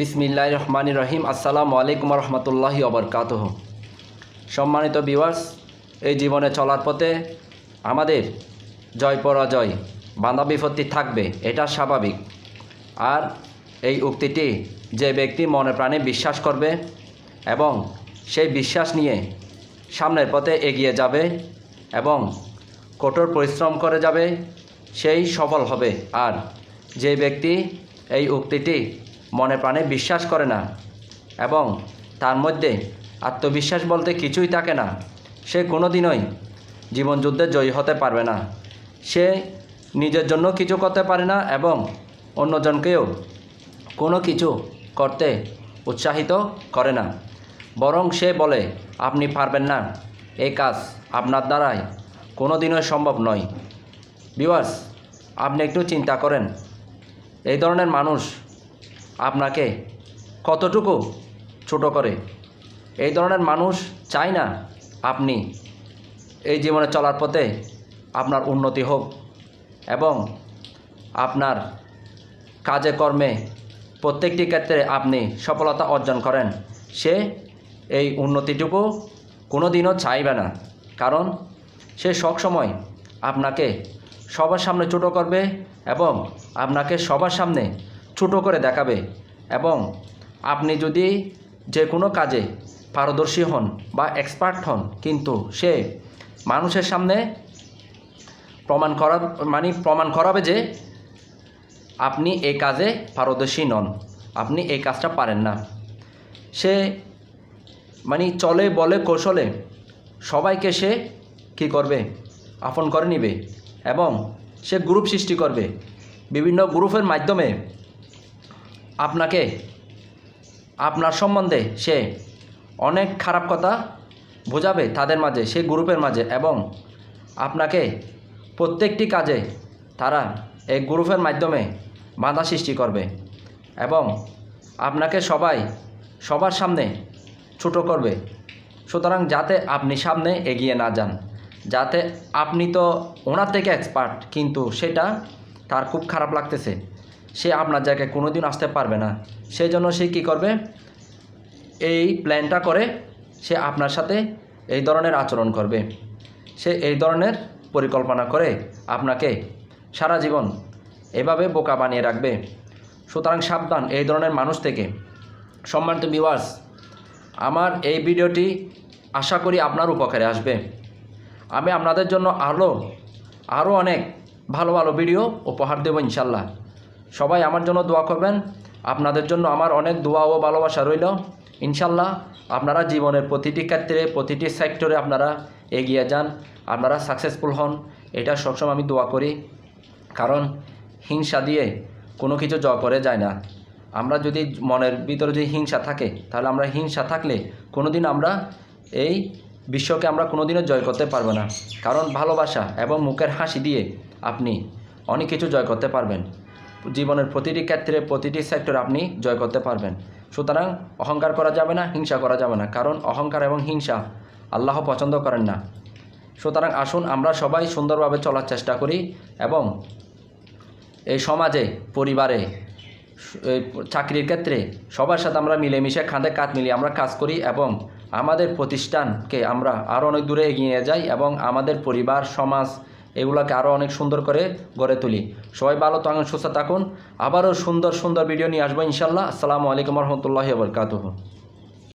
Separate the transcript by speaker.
Speaker 1: বিসমিল্লাহির রহমানির রহিম। আসসালামু আলাইকুম রহমতুল্লাহি ওয়াবারাকাতুহু। সম্মানিত ভিউয়ার্স, এই জীবনে চলার পথে আমাদের জয় পরাজয় বাধা বিপত্তি থাকবে, এটা স্বাভাবিক। আর এই উক্তিটি যে ব্যক্তি মনে প্রাণে বিশ্বাস করবে এবং সেই বিশ্বাস নিয়ে সামনের পথে এগিয়ে যাবে এবং কঠোর পরিশ্রম করে যাবে, সেই সফল হবে। আর যে ব্যক্তি এই উক্তিটি মনে প্রাণে বিশ্বাস করে না এবং তার মধ্যে আত্মবিশ্বাস বলতে কিছুই থাকে না, সে কোনো দিনই জীবনযুদ্ধে জয়ী হতে পারবে না। সে নিজের জন্য কিছু করতে পারে না এবং অন্যজনকেও কোনো কিছু করতে উৎসাহিত করে না, বরং সে বলে আপনি পারবেন না, এই কাজ আপনার দ্বারাই কোনো দিনই সম্ভব নয়। ভিউয়ার্স, আপনি একটু চিন্তা করেন, এই ধরনের মানুষ আপনাকে কতটুকু ছোট করে। এই ধরনের মানুষ চায় না আপনি এই জীবনে চলার পথে আপনার উন্নতি হোক এবং আপনার কাজে কর্মে প্রত্যেকটি ক্ষেত্রে আপনি সফলতা অর্জন করেন। সে এই উন্নতিটুকু কোনো দিনও চাইবে না, কারণ সে সবসময় আপনাকে সবার সামনে ছোটো করবে এবং আপনাকে সবার সামনে ছোটো করে দেখাবে। এবং আপনি যদি যে কোনো কাজে পারদর্শী হন বা এক্সপার্ট হন, কিন্তু সে মানুষের সামনে প্রমাণ করাবে যে আপনি এই কাজে পারদর্শী নন, আপনি এই কাজটা পারেন না। সে চলে বলে কৌশলে সবাইকে সে কী করবে, আপন করে নিবে এবং সে গ্রুপ সৃষ্টি করবে। বিভিন্ন গ্রুপের মাধ্যমে আপনাকে আপনার সম্বন্ধে সে অনেক খারাপ কথা বোঝাবে তাদের মাঝে, সেই গ্রুপের মাঝে, এবং আপনাকে প্রত্যেকটি কাজে তারা এই গ্রুপের মাধ্যমে বাধা সৃষ্টি করবে এবং আপনাকে সবার সামনে ছোট করবে। সুতরাং যাতে আপনি সামনে এগিয়ে না যান, যাতে আপনি তো ওনার থেকে এক্সপার্ট, কিন্তু সেটা তার খুব খারাপ লাগতেছে, সে আপনার জায়গায় কোনো দিন আসতে পারবে না। সেই জন্য সে কী করবে, এই প্ল্যানটা করে সে আপনার সাথে এই ধরনের আচরণ করবে, সে এই ধরনের পরিকল্পনা করে আপনাকে সারা জীবন এভাবে বোকা বানিয়ে রাখবে। সুতরাং সাবধান এই ধরনের মানুষ থেকে। সম্মানিত ভিউয়ার্স, আমার এই ভিডিওটি আশা করি আপনার উপকারে আসবে। আমি আপনাদের জন্য আরও অনেক ভালো ভালো ভিডিও উপহার দেব ইনশাল্লাহ। সবাই আমার জন্য দোয়া করবেন। আপনাদের জন্য আমার অনেক দোয়া ও ভালোবাসা রইল। ইনশাল্লাহ আপনারা জীবনের প্রতিটি ক্ষেত্রে প্রতিটি সেক্টরে আপনারা এগিয়ে যান, আপনারা সাকসেসফুল হন, এটা সবসময় আমি দোয়া করি। কারণ হিংসা দিয়ে কোনো কিছু জয় করে যায় না। আমরা যদি মনের ভিতরে যদি হিংসা থাকে, তাহলে আমরা হিংসা থাকলে কোনোদিন আমরা এই বিশ্বকে আমরা কোনোদিনও জয় করতে পারবো না। কারণ ভালোবাসা এবং মুখের হাসি দিয়ে আপনি অনেক কিছু জয় করতে পারবেন। জীবনের প্রতিটি ক্ষেত্রে প্রতিটি সেক্টরে আপনি জয় করতে পারবেন। সুতরাং অহংকার করা যাবে না, হিংসা করা যাবে না, কারণ অহংকার এবং হিংসা আল্লাহ পছন্দ করেন না। সুতরাং আসুন আমরা সবাই সুন্দরভাবে চলার চেষ্টা করি এবং এই সমাজে, পরিবারে, চাকরির ক্ষেত্রে সবার সাথে আমরা মিলেমিশে কাঁধে কাঁধ মিলিয়ে আমরা কাজ করি এবং আমাদের প্রতিষ্ঠানকে আমরা আরও অনেক দূরে এগিয়ে নিয়ে যাই এবং আমাদের পরিবার, সমাজ এগুলোকে আরও অনেক সুন্দর করে গড়ে তুলি। সবাই ভালো থাকুন, সুস্থ থাকুন। আবারও সুন্দর সুন্দর ভিডিও নিয়ে আসবো ইনশাল্লাহ। আসসালামু আলাইকুম রহমতুল্লাহি ওয়া বারাকাতুহু।